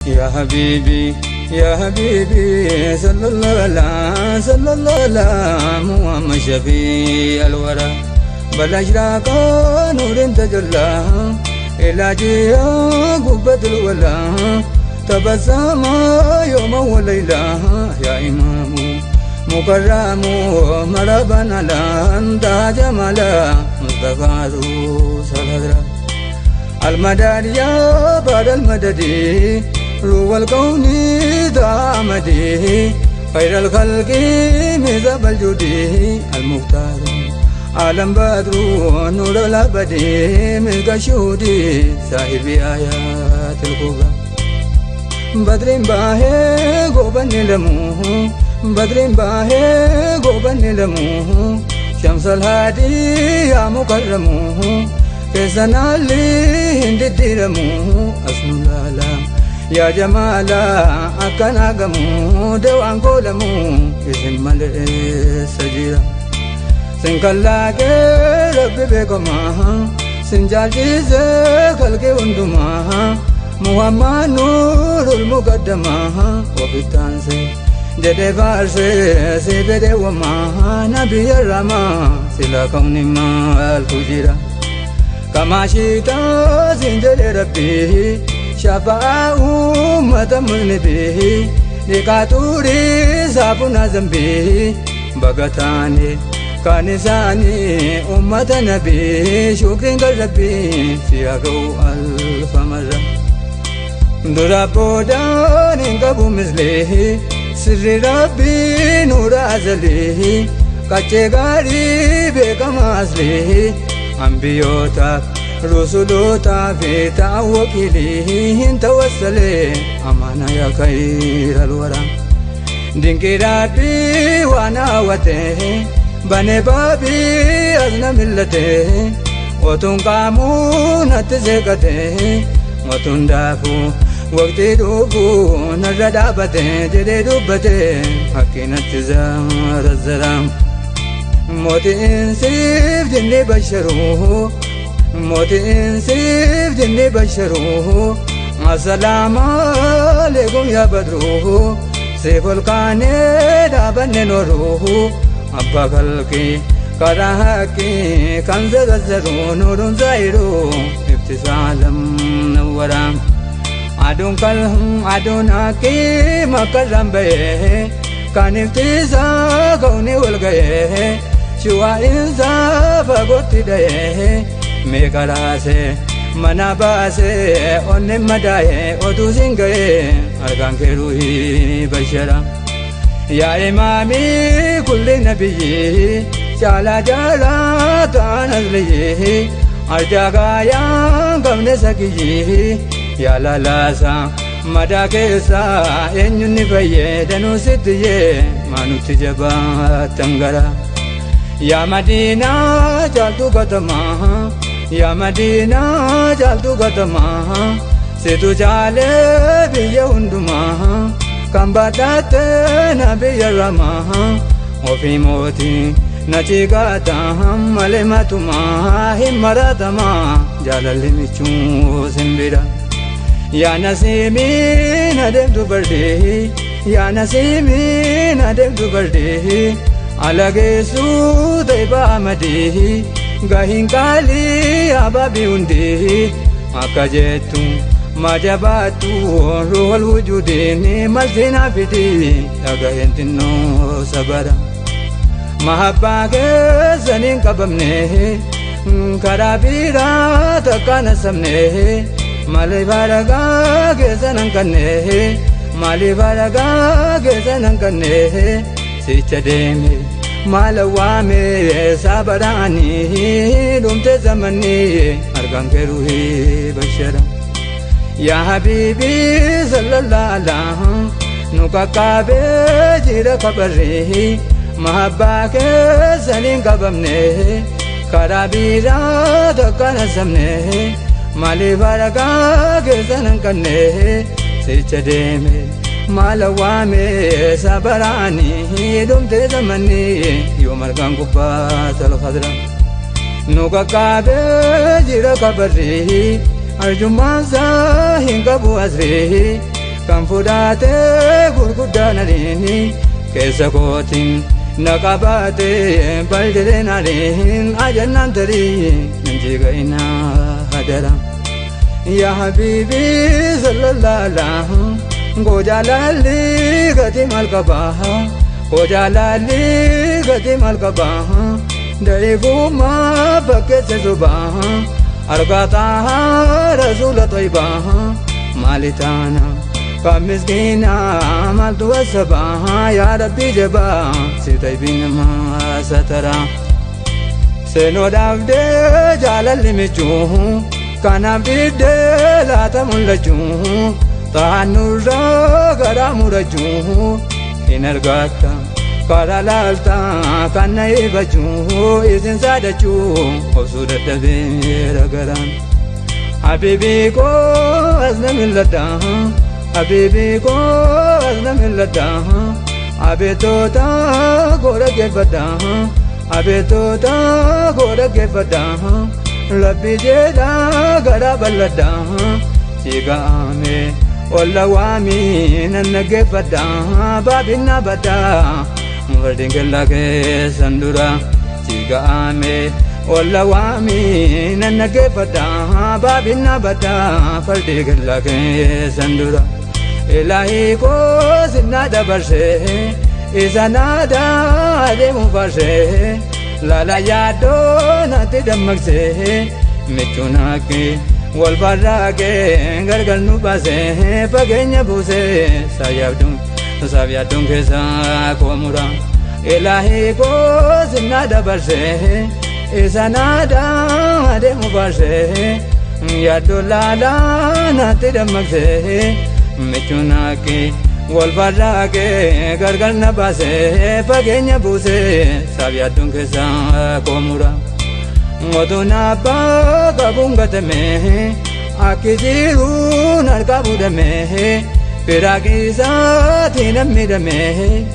يا حبيبي يا حبيبي صلى الله على محمد شفيع الورى بل أشراق نور تجلى إلى جيا قبة الولا تبسم يوم وليلة يا إمام مكرم مرحبا على أنت جمال مصطفى رسول المدد يا بعد المدد روى الكون دامدي خير الخلق مذهب الجودي المختار عالم بدر نور الأبدي ملك شهودي صاحب آيات الكبرى بدر باهي غوبن لمو بدر باهي غوبن لمو شمس الهادي يا مكرم كسنا لي هند ديرمو أسم لالا يا جمالا أكنا غمو دوان قولمو اسم ملئ سجيرا سنكلا كي ربي بكما سنجال جيزة خلقي وندما محمد نور المقدمة وفتان سي جدي فارسي سيبدي وما نبي الرما سلا كوني ما الفجيرا كما شئت سنجل ربي شفاء أمة مذنبه لكاتوري سابنا ذنبه بغتاني كانساني أمة نبي شكر قلبي سياقو ألف مرة درابودان انقبو مثله سر ربي نور أزله كاتشي غاري بكما أزله أنبيوتا رسولوتا في توكله توسلي أمانا يا خير الورى دينكي ربي وانا وته بني بابي أزنا ملته وتون قامون تزكته وتون دافو وقتي دوبو نردابته جدي دوبته حكينا تزار الزرام موت إنسيف جني بشروه موت إنسيف جني بشروه السلام عليكم يا بدروه سيف القاني دابن نوروه أبا خلقي كراهكي كنز الزرو نور زايرو ابتسالم نورام أدون كلهم أدون أكي مكرم بيه كان افتزا كوني والغيه شوى إنسا فقوتي ديه ميكراسي مناباسي أوني مدايه أدو سنگيه أرغان كروهي بشرا يا إمامي كل نبي شالا جالا تانزليه أرجاقا يا قمن سكيه يا لالاسا مدا كيسا إنو نفيه ستيه ما نتجبا تنغرا يا مدينة جالتو قدما يا مدينة جالتو قدما سيتو جالي بيه هندما كمبادات نبي الرما وفي موتي نتيقاتا ملمتما هم مراتما جالالي ميچو سنبرا يا نسيمي ندم بردي يا نسيمي ندم بردي على جسو ديبا مدي غاهين كالي أبابي وندي أكاجتو ما جباتو روح الوجود ملتنا فيدي أغاين تنو سبرا محبا كسنين كبمني كرابيرا تكان سمني مالي بارغا كسنن كنه مالي بارغا كسنن كنه سيچديمي مالوامي سابراني دمت زمني أرغان كروهي بشرا يا حبيبي صلى الله عليه نكاكابي جير خبره محبا كسنين كبمنه كرابيرا تكان سمنه مالي بارغا كسنن كنه سيچديمي مالوامي سابراني دمت زمني يوم أرغان قبات الخضرا نكاكابي جير خبره أرجمان ساهن كبو أسره kan fudhate gurguddaan ariini keessa kootiin na qabate baldireen ariin ajannaan tarii nanjiigayna hadara yaa habiibi sallallahu goojaalalli gati maal qabaa goojaalalli gati maal qabaa dareefuma bakkeesse sobaa argataa rasuula tayyibaa maalitaana kan miskiina maaltu wasabaa yaa rabbii jabaa si tayyibin namaa satara seenoodhaaf dee jaalalli michuu kanaaf diddee laata mul'achuu taanurraa garaa murachuu hin argatta karaa laalta kan na eebbachuu isin saadachuu obsuu dadhabeera garaan habiibii koo as na mil'adha habiibii koo as na mil'adha abeettoota koo dhaggeeffadha abeettoota koo dhaggeeffadha rabbi jedha garaa bal'adha si ga'ame olla waami nan dhaggeeffadha baabinna badha mufardin kella keessan dura si ga'ame olla waami nan dhaggeeffadha baabinna badha fardi kella keessan dura ilaahii koo sinna dabarsee isa naada adeemu farsee lala yaadoo natti dammaqsee michuun haqqee wal barraaqee gargar nu baasee fageenya buusee saaf yaadduun keessa koo mura ilaahii koo sinna dabarsee isa naada adeemu farsee yaaddoo laalaa natti dammaqsee michuun haqqee wal barraaqee gargar na baasee fageenya buusee saaf yaadduun keessa koo mura motuun abbaa qabuun gatamee akki jiruun harkaa fuudhamee firaaqiisaatiin miidhamee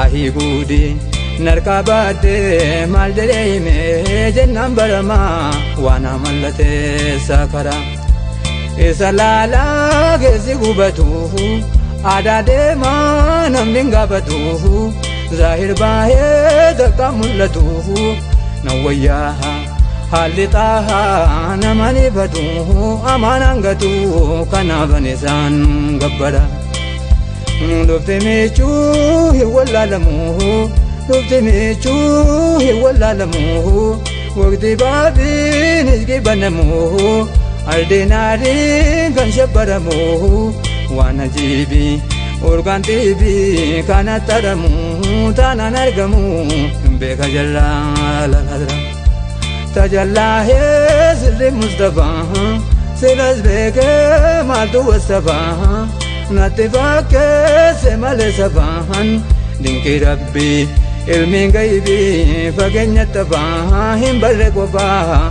ahii guudii narkaa baaddee maal jedhee himee jennaan baramaa waan amallatee saakaraa isa laalaa keessi gubatu aadaa deemaa namni hin gaafatu zaahir baahee takka mul'atu nan wayyaa haalli xaahaa namaan ifatu amaan hangatu kanaafan isaan gabbara dhufti michuu hin wallaalamu dhufti michuu hin wallaalamu waqtii baabiin isqii bannamu ardinaariin kan shabbaramu waan ajiibii urgaan xiibii kan attaramu taanaan argamu hin beeka jallaa laladra tajallahee sirri mustafaa silas beekee maaltu wasafaa natti fakkeesse malee safaan dinqii rabbii ilmiin gaybii fageenya tafaa hin barre qofaa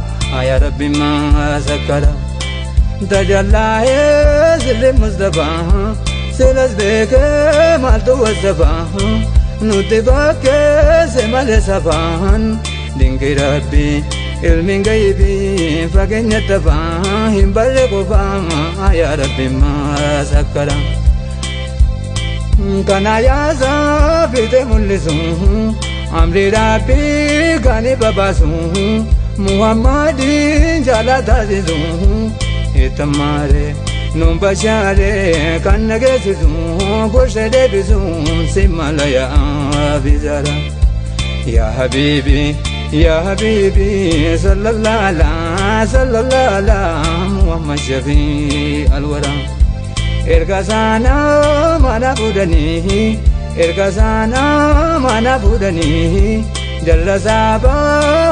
yaa rabbi maa sakkara tajallahee sirri mustafaa silas beekee maaltu wasafaa nutti fakkeesse malee safaan dinqii rabbii ilmiin gaybii fageenya tafaa hin barre qofaa yaa rabbi maa sakkara kana yaasaa fiite mul'isu amri rabbii kan babaasu muhammadiin jaalataasisu itammaare nun bashaare kan nageessisu gorsee deebisu simalayaa bizara yaa habiibii يا حبيبي صلى الله على محمد شفيع الورى إرقصانا ما نبودني إرقصانا ما نبودني جل سابا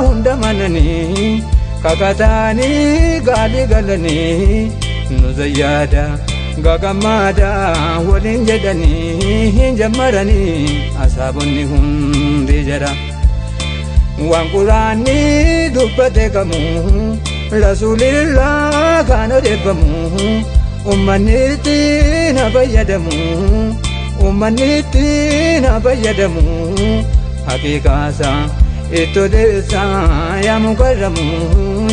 هندمنني كاكتاني قالي قلني نزيادا غاقمادا ولين جدني جمرني أصابني هندي جرا waan quraanni dubbate qabu rasuulillah kan odeeffamu ummanni ittiin fayyadamu ummanni ittiin fayyadamu haqiiqaasa itti odeessaa yaa mukarramu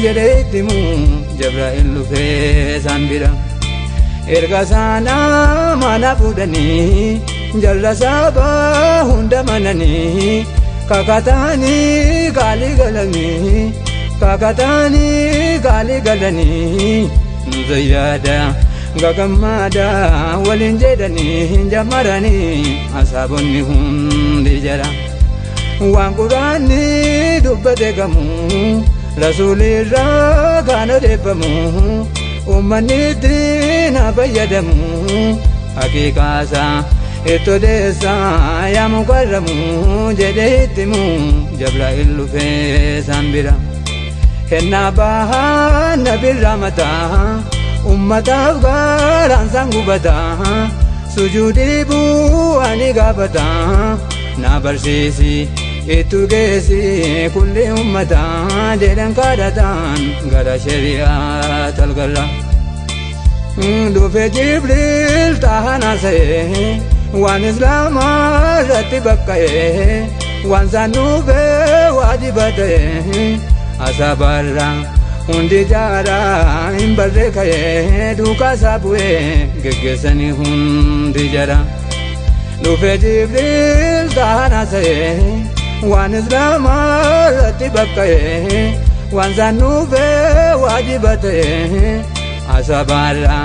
jedhee ittimu Jibriil dhufee isaan bira erga sana mana fudhani jalla saba hunda manani kakatani gali galani kakatani gali galani nuzayyada gagamada walin jedani jamarani asabonni hundi jara waan quraanni dubbate gamu rasuulirra kana deebbamu ummanni ittiin fayyadamu haqiiqaasa itti odeessa yaa mukarramu jedhee ittimu Jibriil dhufee isaan bira kennaa bahaa nabirraa mataa ummataaf gaaraan isaan gubataa sujuudii bu'anii gaafataa na barsiisi ittu geessi kulli ummataa jedhan kadhataan gara shari'aa talgalla dhufe Jibriil tahan haasa'ee waan islaamaa irratti baqqa'ee waan isaan dhufee waajiba ta'ee asaabarra hundi jaaraa hin barree ka'ee duukaa isaa bu'ee geggeessanii hundi jara dhufe Jibriil tahan haasa'ee waan islaamaa irratti baqqa'ee waan isaan dhufee waajiba ta'ee asaabarra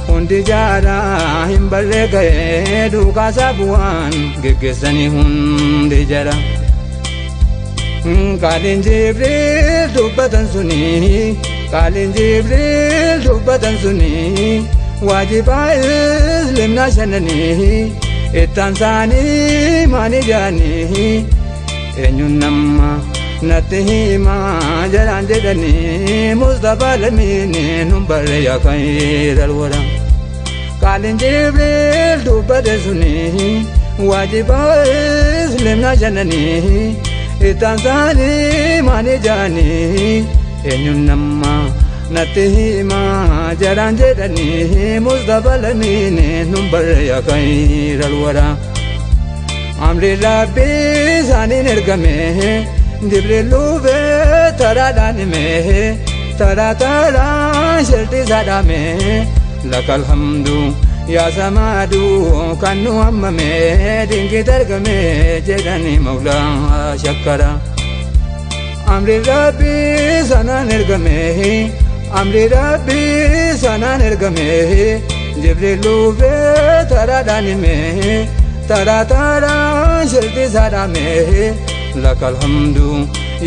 hundi jaaraa hin barree ka'ee duukaa isaa bu'aan geggeessanii hundi jara qaaliin Jibriil dubbatan suni qaaliin Jibriil dubbatan suni waajibaa islaamnaa shananii ittaan isaanii maani jaanii eenyuun nama natti himaa jaraan jedhanii Mustafaa Lamiini nun barre yaa khayral wara qaaliin Jibriil dubbate suni waajibaa islaamnaa shananii ittaan isaanii maani jaanii eenyuun nama natti himaa jaraan jedhanii Mustafaa Lamiini nun barre yaa khayral wara amri rabbi isaaniin ergame Jibriil dhufee taraadhaan hime taraa shirti isaa dhaame lakal hamdu yaa samaadu kan nu hammame dinqiit argame jedhanii mawlaa shakkara amri rabbi sanaan ergame amri rabbi sanaan ergame Jibriil dhufee taraadhaan hime taraa shirti isaa dhaame lakal hamdu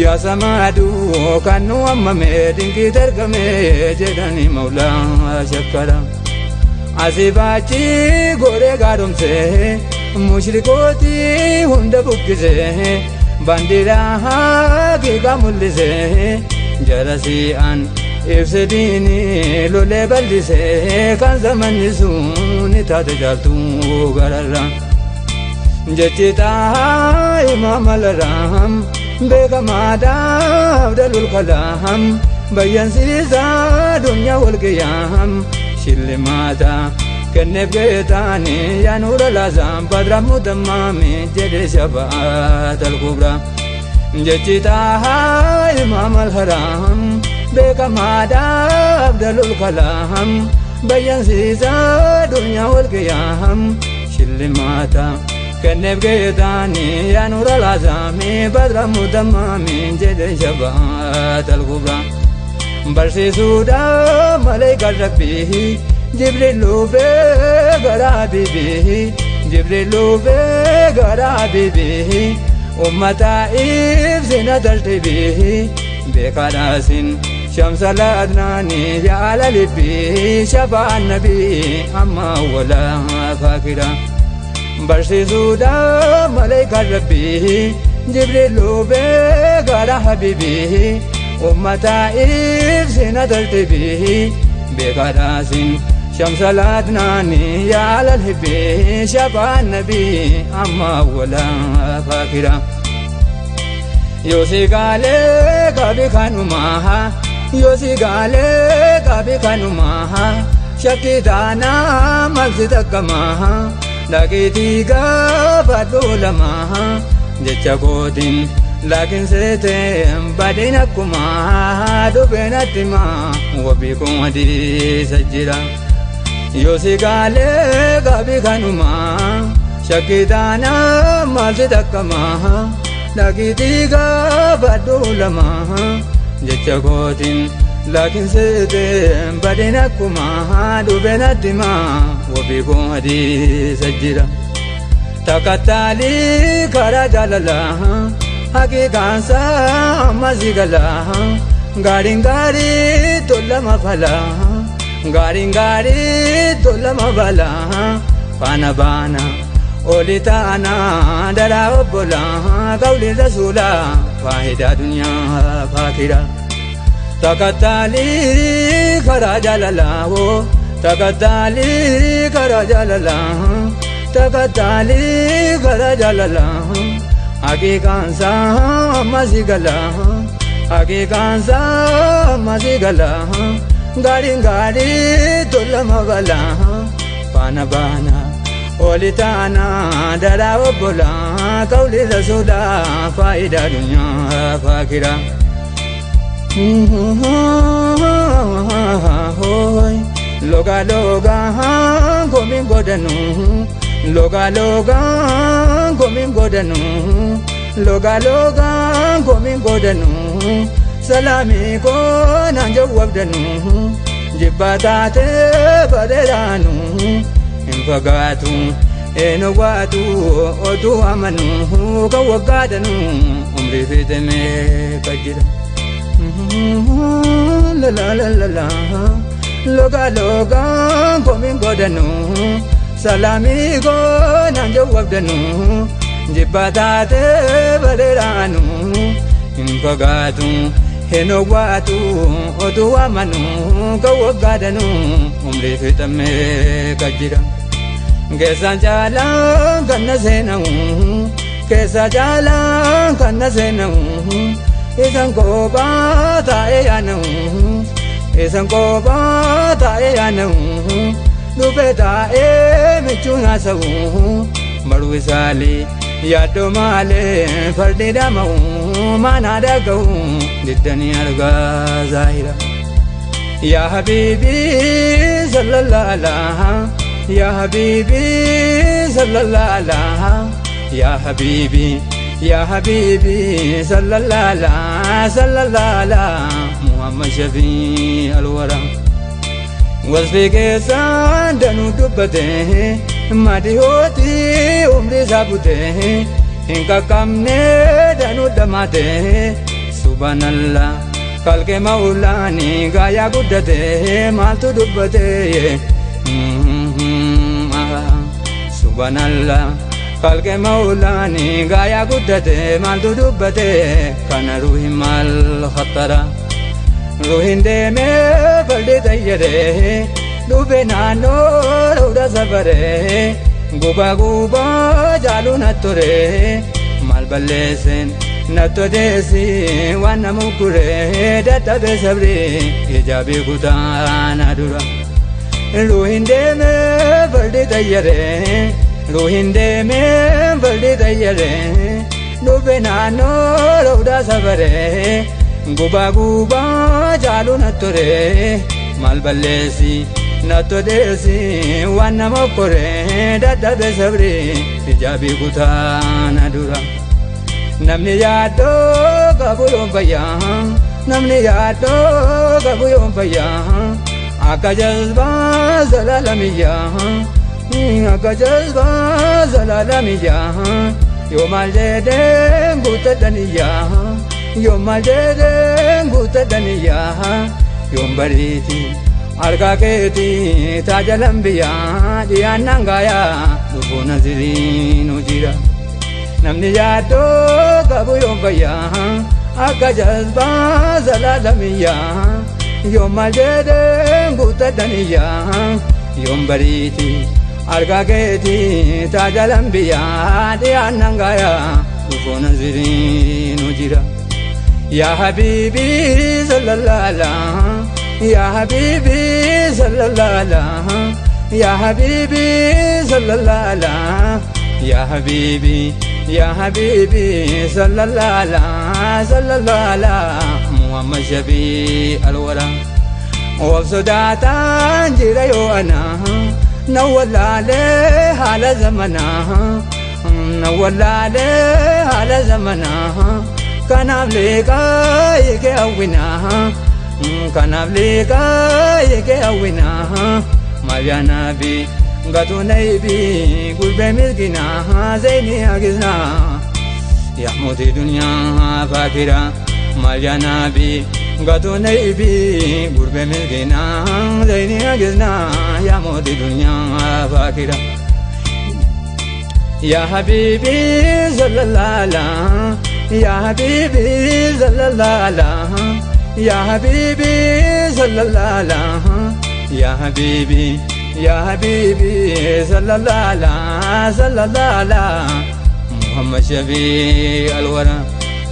yaa samaadu kan nu hammame dinqiit argame jedhanii mawlaa shakkara asii baachi gooree gaadhomsee mushrikooti hunda buqqisee bandiraa haqiiqaa mul'isee jara si'an ibse diinii lolee bal'isee kan zamanni sun taate jaaltuu gararra jechi tahaa imaama laraam beekamaadhaa abdalul kalaam bayyansiisaa dunyaa walqiyaam shillimaata kenneef geetaanii yaa nuura laasaam badra mutammaami jedhe shafaat alkubra jechi tahaa imaama alharaam beekamaadhaa abdalul kalaam bayyansiisaa dunyaa walqiyaam shillimaata kenneef geetaanii yaa nuura laasaami badra mutammaami jedhe shafaat alkubra barsiisuudhaaf maleekaan rabbii Jibriil dhufee gara habiibii Jibriil dhufee gara habiibii ummata ibsina tartiibii beekaadhaasin shamsa laadnaanii yaala libbii shafaan nabii amma walaa faakira barsiisuudhaaf maleekaan rabbii Jibriil dhufee gara habiibii ummata ibsina tartiibii beekaadhaasin shamsa laadnaanii yaala libbii shafaan nabii amma walaa faakira Yosi gale kabi kanumaha Yosi gale kabi kanumaha Shakitana malsita kamaha Lakiti gabadulamaha Jecha godin lakin sete badina kumaha Dubenatima wabikum adi sajira Yosigale gabi kanuma Shakidana mazidakama Nagitiga badulama Jechagotin lakin sede badinakuma Dubenatima Wabiko hadis ajira Takatali karajalala Hakikansa mazigala Garingari tulama phala Garingari tulama bala Panabana Olitana darabola Gauli rasula Fahida dunya fakira Takatali karajalala Takatali karajalala Takatali karajalala Hakikansa mazigala Hakikansa mazigala Garingari tulama bala Panabana Olitana darabola Gauli rasula Fahida dunya fakira Loga loga gomin godanu Loga loga gomin godanu Loga loga gomin godanu Salami ko nanjo wabdanu Jibbatate baderanu Infagatu eno watu otu amanu Kawagadanu umri fiteme kajira La la la la la Loga loga gomin godanu Salami go nanjo wabdanu Jibbatate baderanu Infagatu eno watu otu amanu Kawagadanu umri fiteme kajira Kesa jalan kanna senau Kesa jalan kanna senau Isan koba tae anau Isan koba tae anau Lupe tae michunga sau Maru isali yado male Fardida mau manada kau Diddani arga zahira Ya habibi sallallahu alaihi Ya habibi sallallahu alaihi Ya habibi sallallahu alaihi Muhammad Shafi alwara Wasfi kesan danu dubbate Madihoti umri sabute Inka kamne danu damate Subhanallah kalke maulani gaya guddate Maltu dubbate Subhanallah kalke maulani gaya guddate maltu dubbate kana ruhi mal khatara ruhin deme balde tayyare dube nano roda sabare guba guba jalu nature mal ballesen natodesi wana mukure data be sabri hijabi kutana dura ruhin deme balde tayyare ruhin deme balde tayyare dube nano roda sabare guba guba jalu nature mal ballesi natodesi wana mukure data be sabri hijabi kutana dura Namni yaado gabuyon fayya Namni yaado gabuyon fayya Akka jazba zalalamiya Akka jazba zalalamiya Yomal jedhen guutadhaniya Yomal jedhen guutadhaniya Yom bariti arga keeti taajalambiya Dhiyaanan gaaya lubbuu naziriin hojira Namni yaado gabuyon fayya Akka jazba zalalamiya Yomal jedhen guutadhaniya Yom bariti arga keeti taajalambiya Dhiyaanan gaaya lubbuu naziriin hojira Ya habibi sallallahu alaihi Ya habibi sallallahu alaihi Ya habibi sallallahu alaihi Ya habibi sallallahu alaihi Muhammad Shafi alwara وبصداتا جريو أنا نولا لي على زمنا نولا لي على زمنا كان أبليكا يكوينا كان أبليكا يكوينا ما بيانا بي غاتو نيبي قلبي ملكنا زيني أجزنا يا حمودي دنيا فاكرة ما بيانا بي غاتو نيبي قلبي ملكنا زيني أجزنا يا حمودي دنيا فاكرة يا حبيبي صلى الله عليه يا حبيبي صلى الله عليه يا حبيبي صلى الله عليه يا حبيبي يا حبيبي صلى الله عليه محمد شفيع الورى